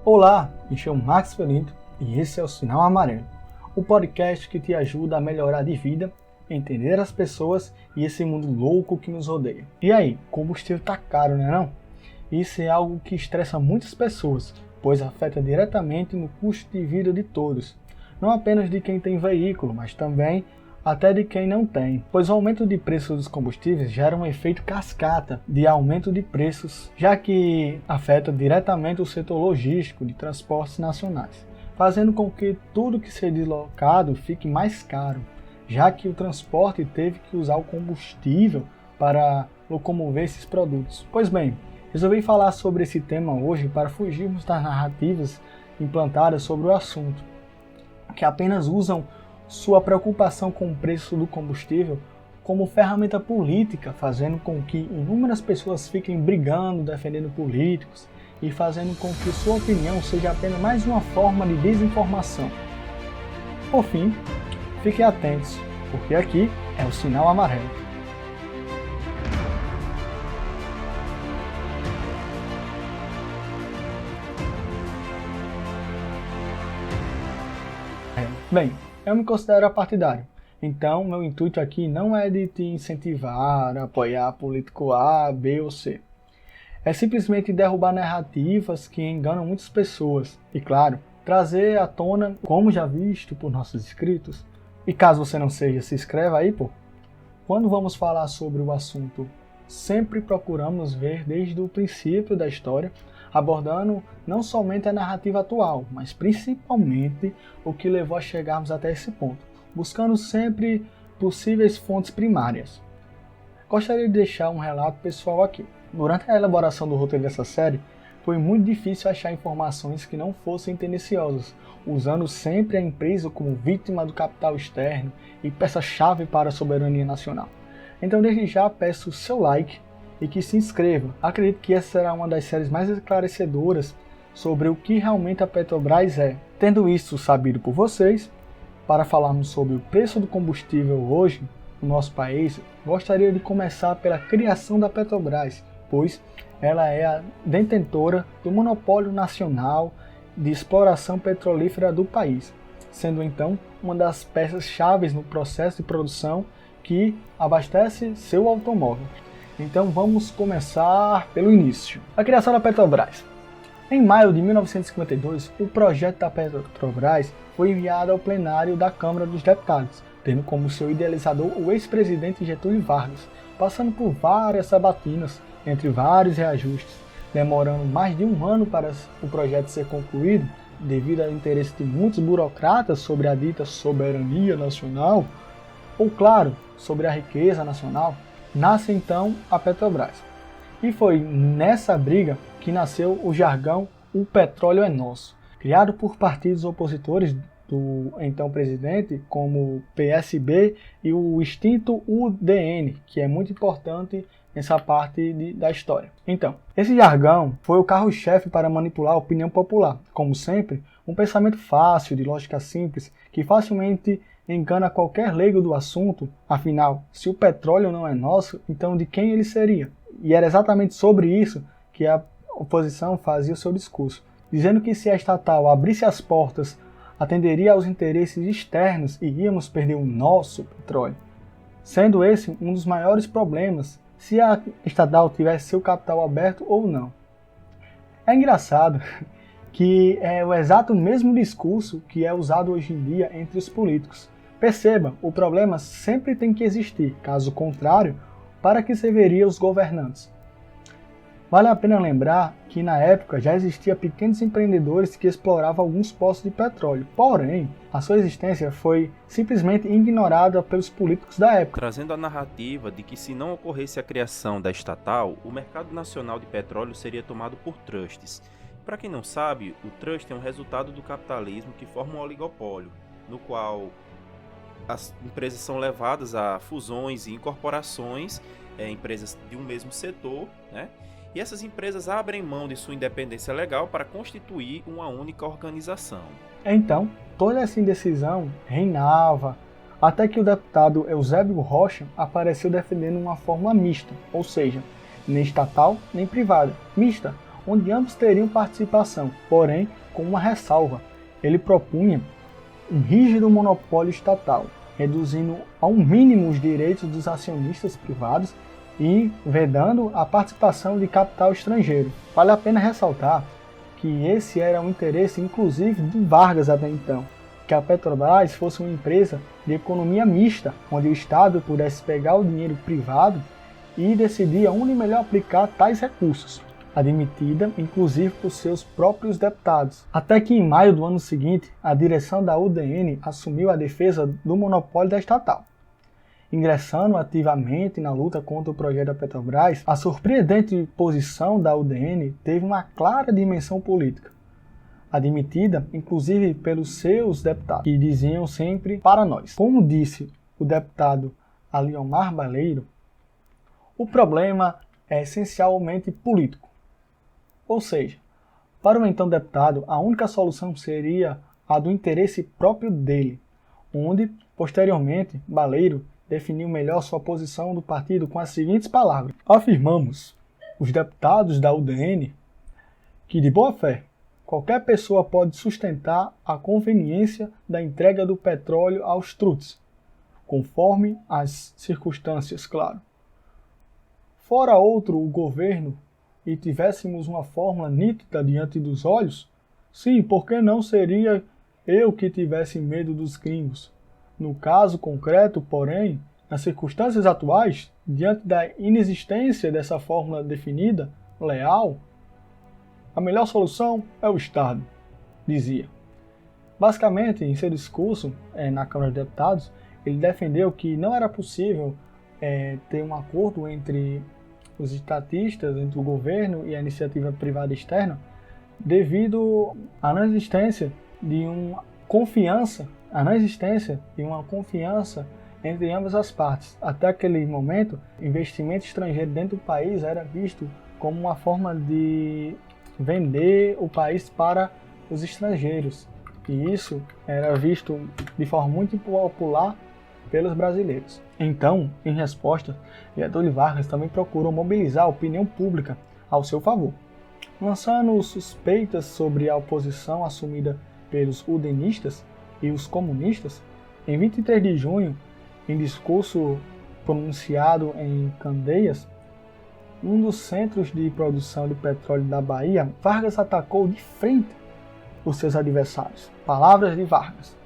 Olá, me chamo Max Felinto e esse é o Sinal Amarelo, o podcast que te ajuda a melhorar de vida, entender as pessoas e esse mundo louco que nos rodeia. E aí, combustível tá caro, né não? Isso é algo que estressa muitas pessoas, pois afeta diretamente no custo de vida de todos, não apenas de quem tem veículo, mas também até de quem não tem, pois o aumento de preços dos combustíveis gera um efeito cascata de aumento de preços, já que afeta diretamente o setor logístico de transportes nacionais, fazendo com que tudo que seja deslocado fique mais caro, já que o transporte teve que usar o combustível para locomover esses produtos. Pois bem, resolvi falar sobre esse tema hoje para fugirmos das narrativas implantadas sobre o assunto, que apenas usam sua preocupação com o preço do combustível como ferramenta política, fazendo com que inúmeras pessoas fiquem brigando, defendendo políticos e fazendo com que sua opinião seja apenas mais uma forma de desinformação. Por fim, fiquem atentos, porque aqui é o Sinal Amarelo. Bem, eu me considero apartidário, então meu intuito aqui não é de te incentivar a apoiar político A, B ou C. É simplesmente derrubar narrativas que enganam muitas pessoas e, claro, trazer à tona, como já visto por nossos inscritos. E caso você não seja, se inscreva aí, pô. Quando vamos falar sobre o assunto, sempre procuramos ver desde o princípio da história, abordando não somente a narrativa atual, mas principalmente o que levou a chegarmos até esse ponto, buscando sempre possíveis fontes primárias. Gostaria de deixar um relato pessoal aqui. Durante a elaboração do roteiro dessa série, foi muito difícil achar informações que não fossem tendenciosas, usando sempre a empresa como vítima do capital externo e peça-chave para a soberania nacional. Então desde já peço o seu like e que se inscreva. Acredito que essa será uma das séries mais esclarecedoras sobre o que realmente a Petrobras é. Tendo isso sabido por vocês, para falarmos sobre o preço do combustível hoje no nosso país, gostaria de começar pela criação da Petrobras, pois ela é a detentora do monopólio nacional de exploração petrolífera do país, sendo então uma das peças-chave no processo de produção que abastece seu automóvel. Então vamos começar pelo início. A criação da Petrobras. Em maio de 1952, o projeto da Petrobras foi enviado ao plenário da Câmara dos Deputados, tendo como seu idealizador o ex-presidente Getúlio Vargas, passando por várias sabatinas, entre vários reajustes, demorando mais de um ano para o projeto ser concluído, devido ao interesse de muitos burocratas sobre a dita soberania nacional, ou claro, sobre a riqueza nacional. Nasce então a Petrobras. E foi nessa briga que nasceu o jargão "O petróleo é nosso", criado por partidos opositores do então presidente, como o PSB e o extinto UDN, que é muito importante nessa parte da história. Então, esse jargão foi o carro-chefe para manipular a opinião popular. Como sempre, um pensamento fácil, de lógica simples, que facilmente engana qualquer leigo do assunto. Afinal, se o petróleo não é nosso, então de quem ele seria? E era exatamente sobre isso que a oposição fazia o seu discurso, dizendo que se a estatal abrisse as portas, atenderia aos interesses externos e iríamos perder o nosso petróleo. Sendo esse um dos maiores problemas, se a estatal tivesse seu capital aberto ou não. É engraçado que é o exato mesmo discurso que é usado hoje em dia entre os políticos. Perceba, o problema sempre tem que existir, caso contrário, para que serviria os governantes? Vale a pena lembrar que na época já existiam pequenos empreendedores que exploravam alguns poços de petróleo, porém, a sua existência foi simplesmente ignorada pelos políticos da época. Trazendo a narrativa de que se não ocorresse a criação da estatal, o mercado nacional de petróleo seria tomado por trusts. Para quem não sabe, o trust é um resultado do capitalismo que forma um oligopólio, no qual as empresas são levadas a fusões e incorporações, empresas de um mesmo setor, né? E essas empresas abrem mão de sua independência legal para constituir uma única organização. Então, toda essa indecisão reinava, até que o deputado Eusébio Rocha apareceu defendendo uma fórmula mista, ou seja, nem estatal nem privada, mista, onde ambos teriam participação, porém com uma ressalva. Ele propunha um rígido monopólio estatal, reduzindo ao mínimo os direitos dos acionistas privados e vedando a participação de capital estrangeiro. Vale a pena ressaltar que esse era um interesse inclusive de Vargas até então, que a Petrobras fosse uma empresa de economia mista, onde o Estado pudesse pegar o dinheiro privado e decidir onde melhor aplicar tais recursos, admitida inclusive por seus próprios deputados. Até que em maio do ano seguinte, a direção da UDN assumiu a defesa do monopólio da estatal. Ingressando ativamente na luta contra o projeto da Petrobras, a surpreendente posição da UDN teve uma clara dimensão política, admitida inclusive pelos seus deputados, que diziam sempre para nós. Como disse o deputado Aliomar Baleiro, o problema é essencialmente político. Ou seja, para o então deputado, a única solução seria a do interesse próprio dele, onde, posteriormente, Baleiro definiu melhor sua posição do partido com as seguintes palavras: afirmamos, os deputados da UDN, que de boa fé, qualquer pessoa pode sustentar a conveniência da entrega do petróleo aos trusts, conforme as circunstâncias, claro. Fora outro o governo e tivéssemos uma fórmula nítida diante dos olhos, sim, por que não seria eu que tivesse medo dos gringos? No caso concreto, porém, nas circunstâncias atuais, diante da inexistência dessa fórmula definida, leal, a melhor solução é o Estado, dizia. Basicamente, em seu discurso na Câmara de Deputados, ele defendeu que não era possível ter um acordo entre os estatistas, entre o governo e a iniciativa privada externa, devido à não existência de uma confiança entre ambas as partes. Até aquele momento, investimento estrangeiro dentro do país era visto como uma forma de vender o país para os estrangeiros. E isso era visto de forma muito impopular pelos brasileiros. Então, em resposta, Getúlio Vargas também procurou mobilizar a opinião pública ao seu favor, lançando suspeitas sobre a oposição assumida pelos udenistas e os comunistas. Em 23 de junho, em discurso pronunciado em Candeias, um dos centros de produção de petróleo da Bahia, Vargas atacou de frente os seus adversários. Palavras de Vargas: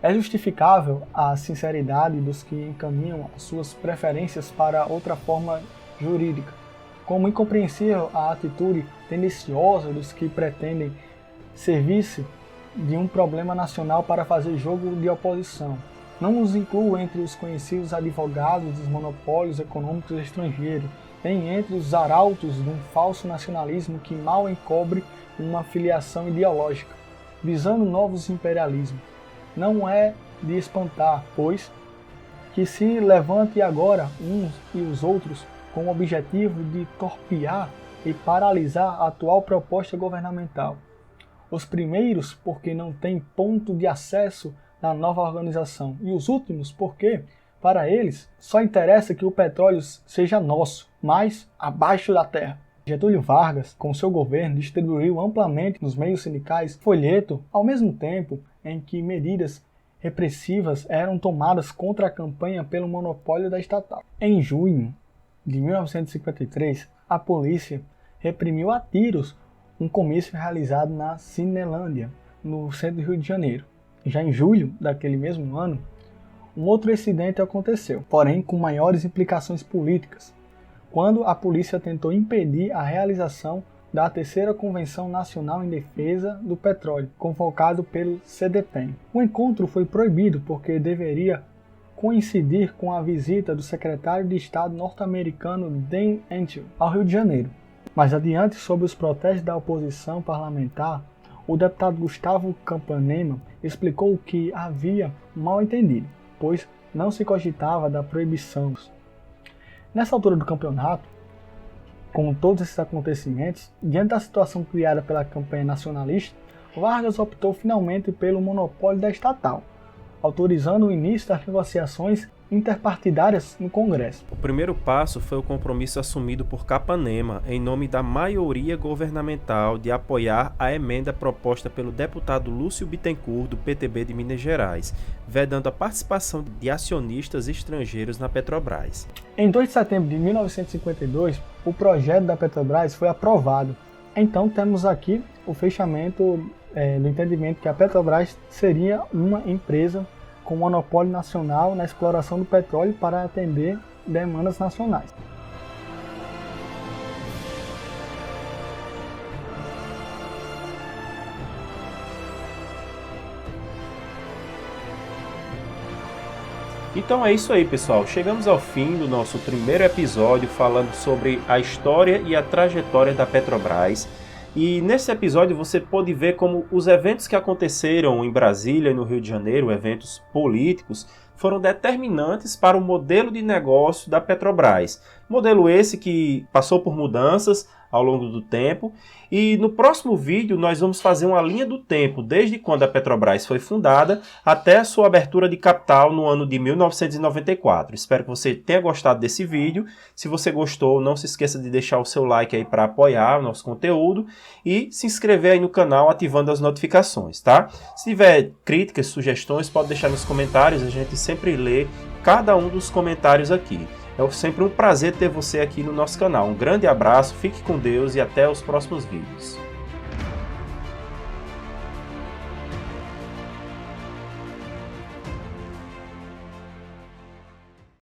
é justificável a sinceridade dos que encaminham as suas preferências para outra forma jurídica, como incompreensível a atitude tendenciosa dos que pretendem servir-se de um problema nacional para fazer jogo de oposição. Não os incluo entre os conhecidos advogados dos monopólios econômicos estrangeiros, nem entre os arautos de um falso nacionalismo que mal encobre uma filiação ideológica, visando novos imperialismos. Não é de espantar, pois, que se levante agora uns e os outros com o objetivo de torpear e paralisar a atual proposta governamental. Os primeiros porque não têm ponto de acesso na nova organização, e os últimos porque, para eles, só interessa que o petróleo seja nosso, mas abaixo da terra. Getúlio Vargas, com seu governo, distribuiu amplamente nos meios sindicais folheto, ao mesmo tempo em que medidas repressivas eram tomadas contra a campanha pelo monopólio da estatal. Em junho de 1953, a polícia reprimiu a tiros um comício realizado na Cinelândia, no centro do Rio de Janeiro. Já em julho daquele mesmo ano, um outro incidente aconteceu, porém com maiores implicações políticas, quando a polícia tentou impedir a realização da terceira Convenção Nacional em Defesa do Petróleo, convocado pelo CDPEM. O encontro foi proibido porque deveria coincidir com a visita do secretário de Estado norte-americano Dan Antle ao Rio de Janeiro. Mais adiante, sobre os protestos da oposição parlamentar, o deputado Gustavo Campanema explicou que havia mal entendido, pois não se cogitava da proibição. Nessa altura do campeonato, com todos esses acontecimentos, diante da situação criada pela campanha nacionalista, Vargas optou finalmente pelo monopólio da estatal, autorizando o início das negociações interpartidárias no Congresso. O primeiro passo foi o compromisso assumido por Capanema, em nome da maioria governamental, de apoiar a emenda proposta pelo deputado Lúcio Bittencourt, do PTB de Minas Gerais, vedando a participação de acionistas estrangeiros na Petrobras. Em 2 de setembro de 1952, o projeto da Petrobras foi aprovado. Então temos aqui o fechamento do entendimento que a Petrobras seria uma empresa com monopólio nacional na exploração do petróleo para atender demandas nacionais. Então é isso aí, pessoal. Chegamos ao fim do nosso primeiro episódio falando sobre a história e a trajetória da Petrobras. E nesse episódio você pôde ver como os eventos que aconteceram em Brasília e no Rio de Janeiro, eventos políticos, foram determinantes para o modelo de negócio da Petrobras. Modelo esse que passou por mudanças ao longo do tempo. E no próximo vídeo nós vamos fazer uma linha do tempo, desde quando a Petrobras foi fundada até a sua abertura de capital no ano de 1994. Espero que você tenha gostado desse vídeo. Se você gostou, não se esqueça de deixar o seu like aí para apoiar o nosso conteúdo e se inscrever aí no canal ativando as notificações, tá? Se tiver críticas, sugestões, pode deixar nos comentários, a gente sempre lê cada um dos comentários aqui. É sempre um prazer ter você aqui no nosso canal. Um grande abraço, fique com Deus e até os próximos vídeos.